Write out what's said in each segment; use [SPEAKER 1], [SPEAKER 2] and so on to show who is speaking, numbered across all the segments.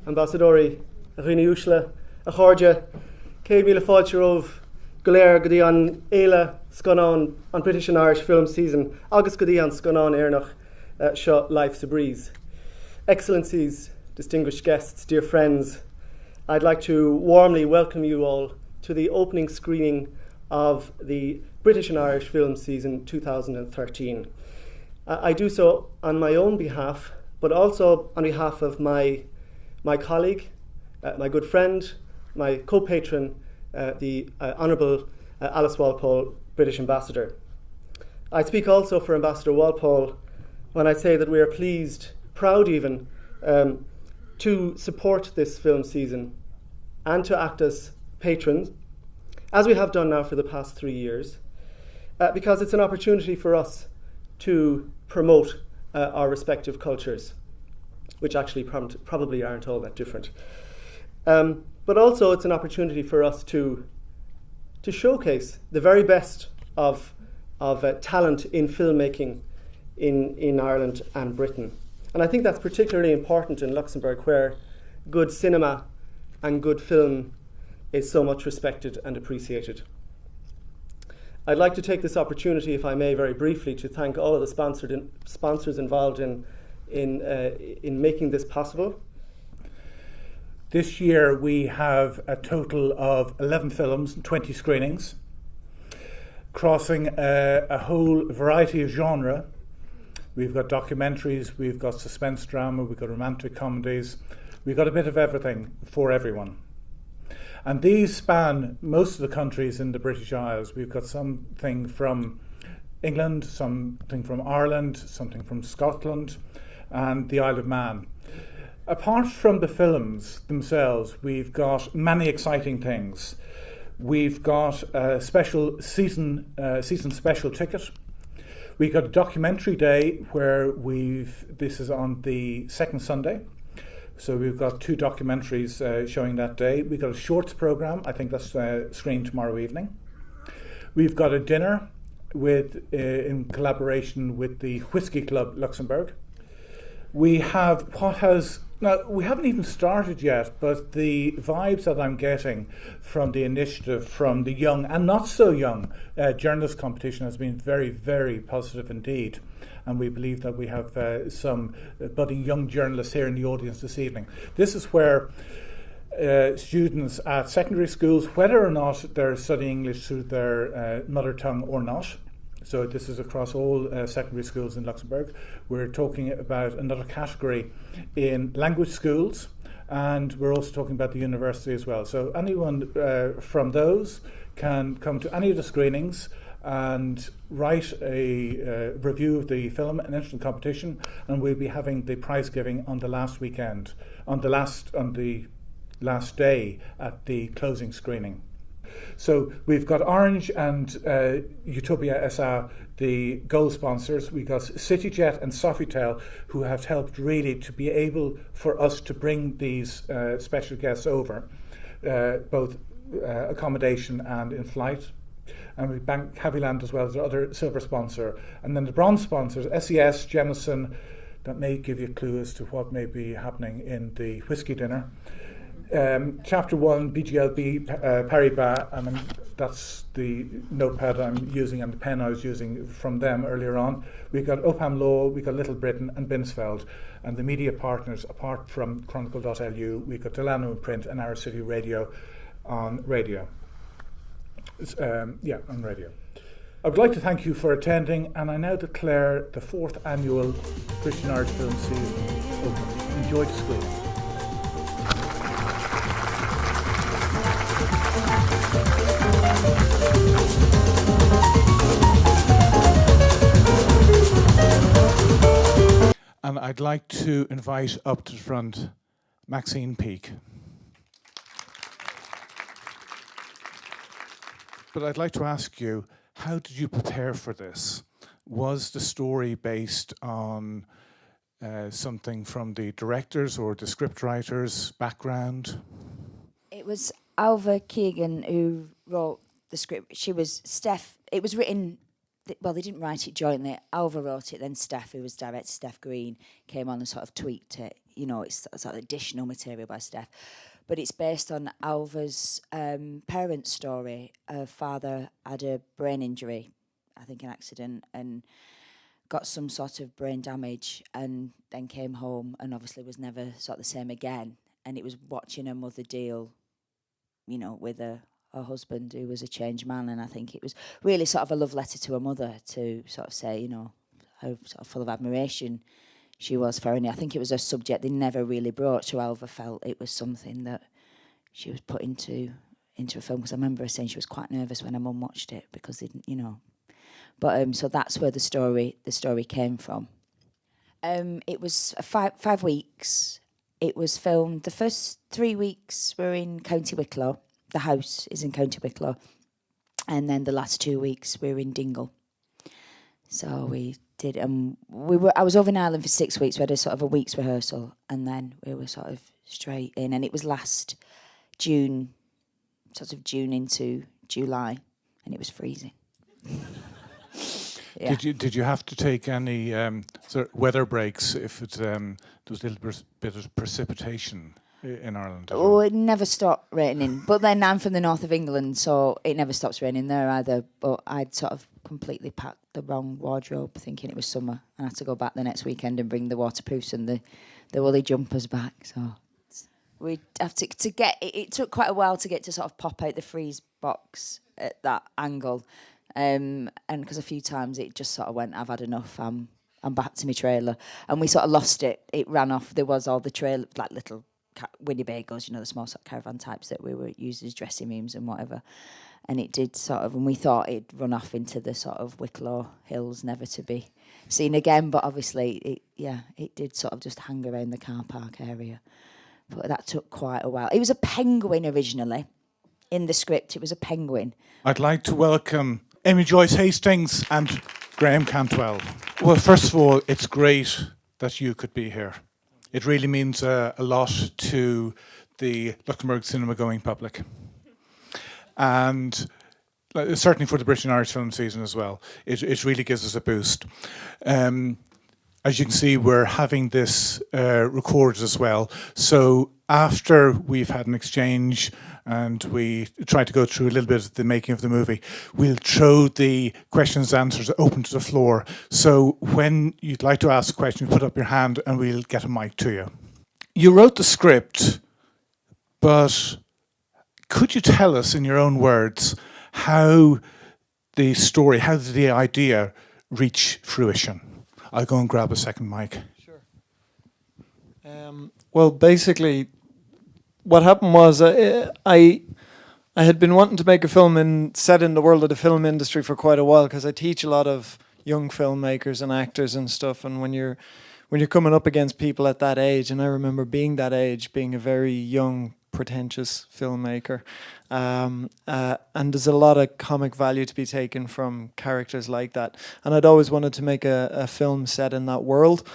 [SPEAKER 1] Ambassadori, Rini Ushla, a Chorja, Cé míle fáilte romh go léir go dtí an éile scanán an British and Irish film season, agus go dtí an scanán éarnach seo Life's a Breeze. Excellencies, distinguished guests, dear friends, I'd like to warmly welcome you all to the opening screening of the British and Irish film season 2013. I do so on my own behalf, but also on behalf of my colleague, my good friend, my co-patron, the Honourable Alice Walpole, British Ambassador. I speak also for Ambassador Walpole when I say that we are pleased, proud even, to support this film season and to act as patrons, as we have done now for the past 3 years, because it's an opportunity for us to promote our respective cultures, which actually probably aren't all that different. But also it's an opportunity for us to showcase the very best of talent in filmmaking in Ireland and Britain. And I think that's particularly important in Luxembourg, where good cinema and good film is so much respected and appreciated. I'd like to take this opportunity, if I may, very briefly, to thank all of the sponsors involved in making this possible.
[SPEAKER 2] This year we have a total of 11 films and 20 screenings, crossing a whole variety of genre. We've got documentaries, we've got suspense drama, we've got romantic comedies, we've got a bit of everything for everyone. And these span most of the countries in the British Isles. We've got something from England, something from Ireland, something from Scotland, and the Isle of Man. Apart from the films themselves, we've got many exciting things. We've got a special season special ticket. We've got a documentary day where this is on the second Sunday. So we've got 2 documentaries showing that day. We've got a shorts programme, I think that's screened tomorrow evening. We've got a dinner in collaboration with the Whisky Club Luxembourg. We have we haven't even started yet, but the vibes that I'm getting from the initiative from the young and not so young journalist competition has been very, very positive indeed. And we believe that we have some budding young journalists here in the audience this evening. This is where students at secondary schools, whether or not they're studying English through their mother tongue or not, so this is across all secondary schools in Luxembourg. We're talking about another category in language schools, and we're also talking about the university as well. So anyone from those can come to any of the screenings and write a review of the film and enter the competition, and we'll be having the prize giving on the last weekend, on the last day at the closing screening. So we've got Orange and Utopia SA, the gold sponsors. We've got CityJet and Sofitel, who have helped really to be able for us to bring these special guests over, both accommodation and in flight. And we bank Haviland as well as our other silver sponsor. And then the bronze sponsors, SES, Jemison, that may give you a clue as to what may be happening in the whisky dinner. Chapter 1, BGLB, Paribas, and that's the notepad I'm using and the pen I was using from them earlier on. We've got Opham Law, we've got Little Britain and Binsfeld. And the media partners, apart from Chronicle.lu, we've got Delano in print and Our City Radio on radio. On radio. I would like to thank you for attending, and I now declare the 4th annual British and Irish Film Season open. Enjoy the screen. And I'd like to invite up to the front Maxine Peake. But I'd like to ask you, how did you prepare for this? Was the story based on something from the director's or the scriptwriter's background?
[SPEAKER 3] It was Alva Keegan who wrote the script. She was Steph. It was written. Well, they didn't write it jointly. Alva wrote it, then Steph, who was director, Steph Green, came on and sort of tweaked it. it's sort of additional material by Steph. But it's based on Alva's parents' story. Her father had a brain injury, I think an accident, and got some sort of brain damage, and then came home and obviously was never sort of the same again. And it was watching her mother deal, with her husband, who was a changed man. And I think it was really sort of a love letter to her mother, to sort of say, how sort of full of admiration she was for her. And I think it was a subject they never really broached, so Alva felt it was something that she was put into a film. Because I remember her saying she was quite nervous when her mum watched it, because they didn't. But so that's where the story came from. It was 5 weeks. It was filmed. The first 3 weeks were in County Wicklow. The house is in County Wicklow, and then the last 2 weeks we were in Dingle. So we did. I was over in Ireland for 6 weeks. We had a sort of a week's rehearsal, and then we were sort of straight in. And it was last June, sort of June into July, and it was freezing. Yeah.
[SPEAKER 2] Did you have to take any sort of weather breaks if there was a little bit of precipitation in Ireland?
[SPEAKER 3] Oh, it never stopped raining. But then I'm from the north of England, so it never stops raining there either. But I'd sort of completely packed the wrong wardrobe, thinking it was summer, and I had to go back the next weekend and bring the waterproofs and the woolly jumpers back. So we'd have to get it took quite a while to get to sort of pop out the freeze box at that angle. And because a few times it just sort of went, I've had enough, I'm back to my trailer. And we sort of lost it. It ran off. There was all the trailer, like little Winnebagos, the small sort of caravan types that we were used as dressing rooms and whatever. And it did sort of, and we thought it'd run off into the sort of Wicklow Hills, never to be seen again. But obviously, it did sort of just hang around the car park area. But that took quite a while. It was a penguin originally. In the script, it was a penguin.
[SPEAKER 2] I'd like to welcome Amy Joyce Hastings and Graham Cantwell. Well, first of all, it's great that you could be here. It really means a lot to the Luxembourg cinema-going public. And certainly for the British and Irish film season as well. It really gives us a boost. As you can see, we're having this recorded as well. So after we've had an exchange and we try to go through a little bit of the making of the movie, we'll throw the questions and answers open to the floor. So when you'd like to ask a question, put up your hand and we'll get a mic to you. You wrote the script, but could you tell us in your own words how the story, how did the idea reach fruition? I'll go and grab a second mic.
[SPEAKER 4] Sure. Well, basically, what happened was I had been wanting to make a film set in the world of the film industry for quite a while, because I teach a lot of young filmmakers and actors and stuff. And when you're coming up against people at that age, and I remember being that age, being a very young, pretentious filmmaker, and there's a lot of comic value to be taken from characters like that. And I'd always wanted to make a film set in that world.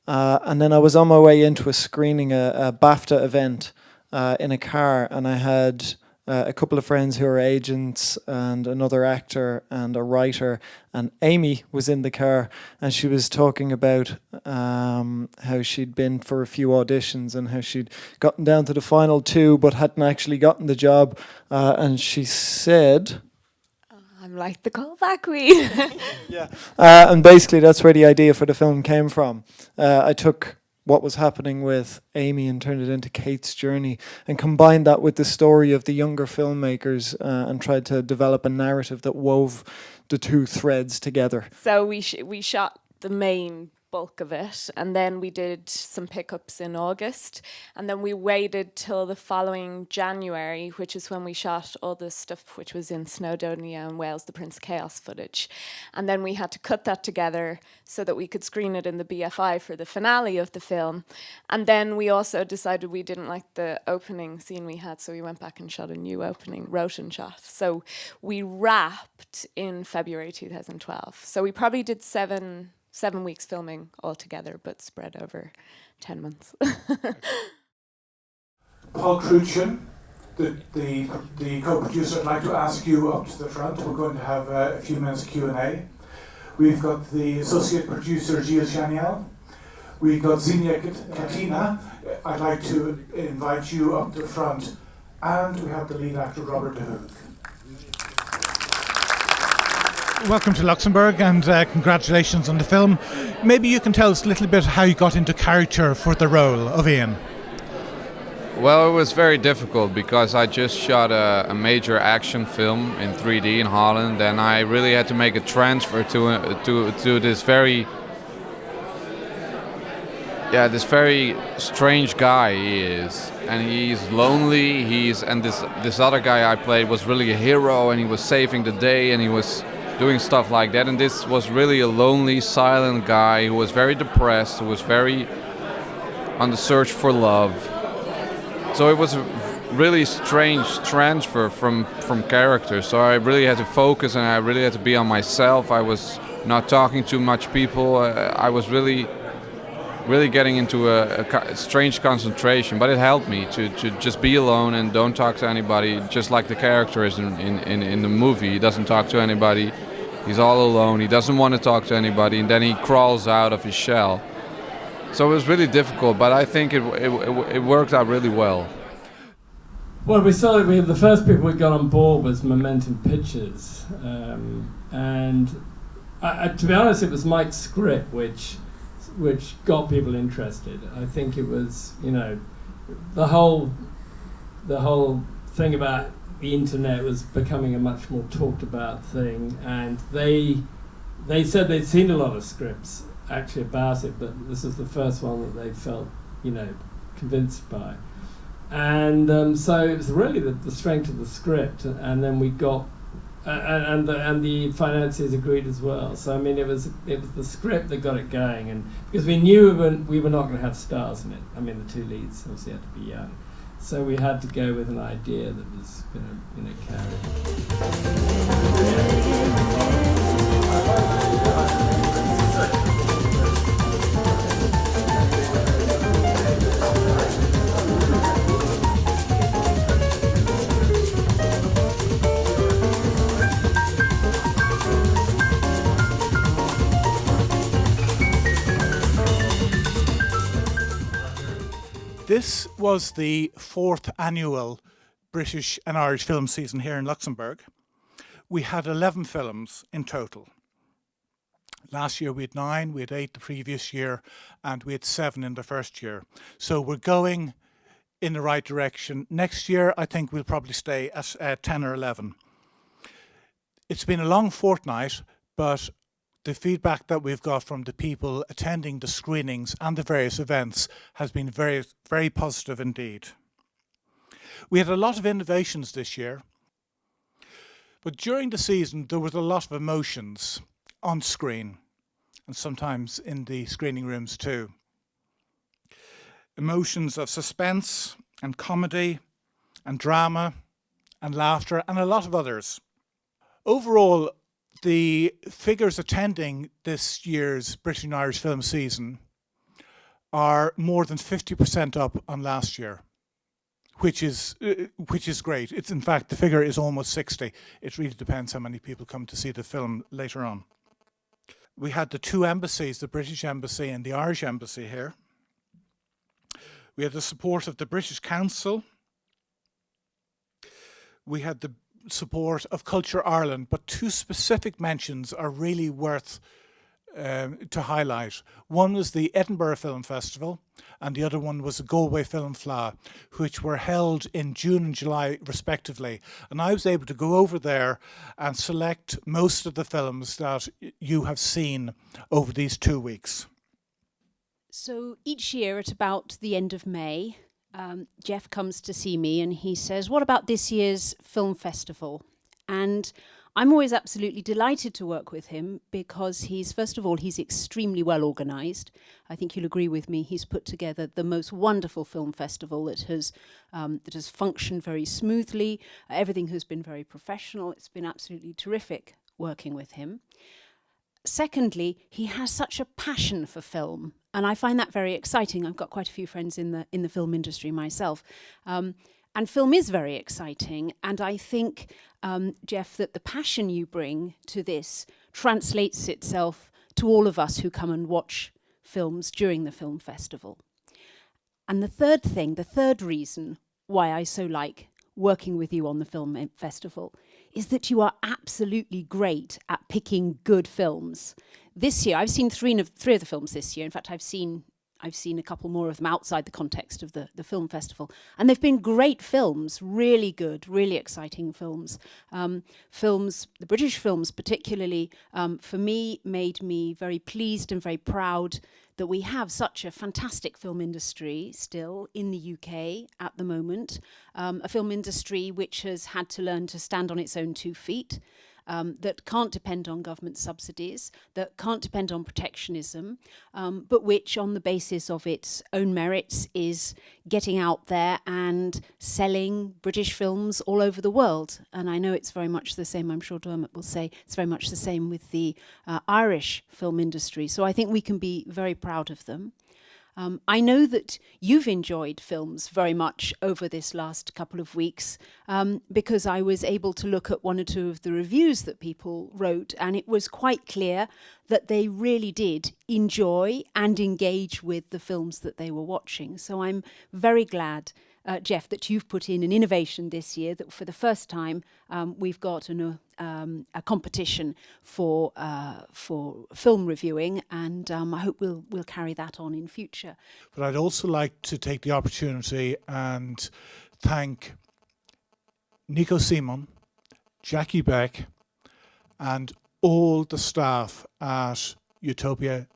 [SPEAKER 4] And then I was on my way into a screening, a BAFTA event in a car, and I had a couple of friends who are agents and another actor and a writer, and Amy was in the car, and she was talking about how she'd been for a few auditions and how she'd gotten down to the final 2 but hadn't actually gotten the job, and she said,
[SPEAKER 5] I'm like the callback queen.
[SPEAKER 4] yeah, and basically that's where the idea for the film came from. I took what was happening with Amy and turned it into Kate's journey and combined that with the story of the younger filmmakers and tried to develop a narrative that wove the two threads together.
[SPEAKER 5] So we shot the main bulk of it, and then we did some pickups in August, and then we waited till the following January, which is when we shot all the stuff which was in Snowdonia and Wales, the Prince of Chaos footage. And then we had to cut that together so that we could screen it in the BFI for the finale of the film. And then we also decided we didn't like the opening scene we had, so we went back and shot a new opening, wrote and shot. So we wrapped in February 2012. So we probably did 7 weeks filming altogether, but spread over 10 months.
[SPEAKER 2] Paul Crucian, the co-producer, I'd like to ask you up to the front. We're going to have a few minutes Q&A. We've got the associate producer, Gilles Chaniel. We've got Xenia Katina. I'd like to invite you up to front. And we have the lead actor, Robert De Hoog. Welcome to Luxembourg, and congratulations on the film. Maybe you can tell us a little bit how you got into character for the role of Ian.
[SPEAKER 6] Well, it was very difficult because I just shot a major action film in 3D in Holland, and I really had to make a transfer to this very strange guy he is, and he's lonely. This other guy I played was really a hero, and he was saving the day, and he was doing stuff like that. And this was really a lonely, silent guy who was very depressed, who was very on the search for love. So it was a really strange transfer from character. So I really had to focus, and I really had to be on myself. I was not talking to much people. I was really getting into a strange concentration, but it helped me to just be alone and don't talk to anybody, just like the character is in the movie. He doesn't talk to anybody. He's all alone. He doesn't want to talk to anybody, and then he crawls out of his shell. So it was really difficult, but I think it worked out really well.
[SPEAKER 7] Well, the first people we got on board was Momentum Pictures, and to be honest, it was Mike's script which got people interested. I think it was, the whole thing about the internet was becoming a much more talked about thing, and they said they'd seen a lot of scripts actually about it, but this is the first one that they felt, convinced by. And so it was really the strength of the script, and then we got and the financiers agreed as well. So I mean, it was the script that got it going, and because we knew we were not going to have stars in it. I mean, the two leads obviously had to be young, so we had to go with an idea that was going to carry.
[SPEAKER 2] This was the 4th annual British and Irish film season here in Luxembourg. We had 11 films in total. Last year we had 9, we had 8 the previous year, and we had 7 in the first year. So we're going in the right direction. Next year I think we'll probably stay at 10 or 11. It's been a long fortnight, but the feedback that we've got from the people attending the screenings and the various events has been very, very positive indeed. We had a lot of innovations this year, but during the season there was a lot of emotions on screen and sometimes in the screening rooms too. Emotions of suspense and comedy and drama and laughter and a lot of others. Overall, the figures attending this year's British and Irish film season are more than 50% up on last year, which is great. It's, in fact, the figure is almost 60. It really depends how many people come to see the film later on. We had the 2 embassies, the British Embassy and the Irish Embassy here. We had the support of the British Council. We had the support of Culture Ireland, but 2 specific mentions are really worth to highlight. One was the Edinburgh Film Festival, and the other one was the Galway Film Fleadh, which were held in June and July respectively. And I was able to go over there and select most of the films that you have seen over these 2 weeks.
[SPEAKER 8] So each year at about the end of May, Jeff comes to see me and he says, what about this year's film festival? And I'm always absolutely delighted to work with him because first of all, he's extremely well organised. I think you'll agree with me, he's put together the most wonderful film festival that has functioned very smoothly. Everything has been very professional. It's been absolutely terrific working with him. Secondly, he has such a passion for film, and I find that very exciting. I've got quite a few friends in the film industry myself, and film is very exciting. And I think, Jeff, that the passion you bring to this translates itself to all of us who come and watch films during the film festival. And the third reason why I so like working with you on the film festival is that you are absolutely great at picking good films. This year, I've seen three of the films this year. In fact, I've seen a couple more of them outside the context of the film festival. And they've been great films, really good, really exciting films. The British films particularly, for me, made me very pleased and very proud that we have such a fantastic film industry still in the UK at the moment. A film industry which has had to learn to stand on its own 2 feet, that can't depend on government subsidies, that can't depend on protectionism, but which on the basis of its own merits is getting out there and selling British films all over the world. And I know it's very much the same, I'm sure Dermot will say, it's very much the same with the Irish film industry. So I think we can be very proud of them. I know that you've enjoyed films very much over this last couple of weeks because I was able to look at 1 or 2 of the reviews that people wrote, and it was quite clear that they really did enjoy and engage with the films that they were watching. So I'm very glad, Jeff, that you've put in an innovation this year, that for the first time we've got a competition for film reviewing, and I hope we'll carry that on in future.
[SPEAKER 2] But I'd also like to take the opportunity and thank Nico Simon, Jackie Beck, and all the staff at Utopolis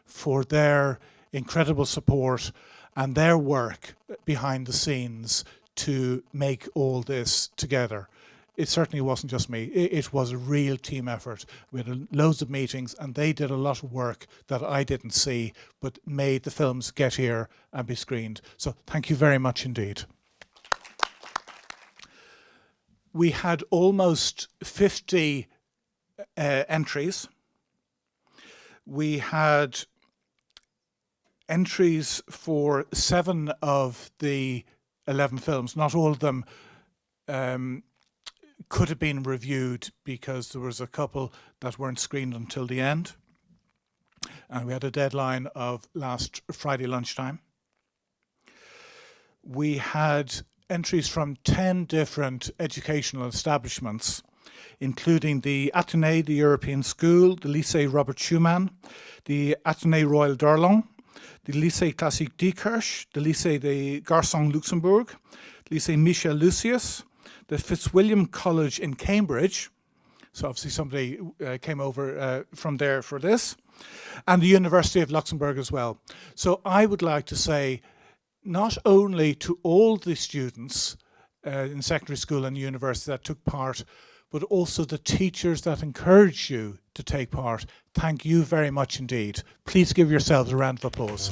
[SPEAKER 2] for their incredible support and their work behind the scenes to make all this together. It certainly wasn't just me. It was a real team effort. We had loads of meetings, and they did a lot of work that I didn't see, but made the films get here and be screened. So thank you very much indeed. We had almost 50 entries. We had entries for 7 of the 11 films. Not all of them could have been reviewed because there was a couple that weren't screened until the end. And we had a deadline of last Friday lunchtime. We had entries from 10 different educational establishments, including the Athénée, the European School, the Lycée Robert Schumann, the Athénée Royal d'Orléans, the Lycée Classique d'Eekirch, the Lycée des Garçons Luxembourg, Lycée Michel Lucius, the Fitzwilliam College in Cambridge, so obviously somebody came over from there for this, and the University of Luxembourg as well. So I would like to say not only to all the students in secondary school and university that took part, but also the teachers that encouraged you to take part. Thank you very much indeed. Please give yourselves a round of applause.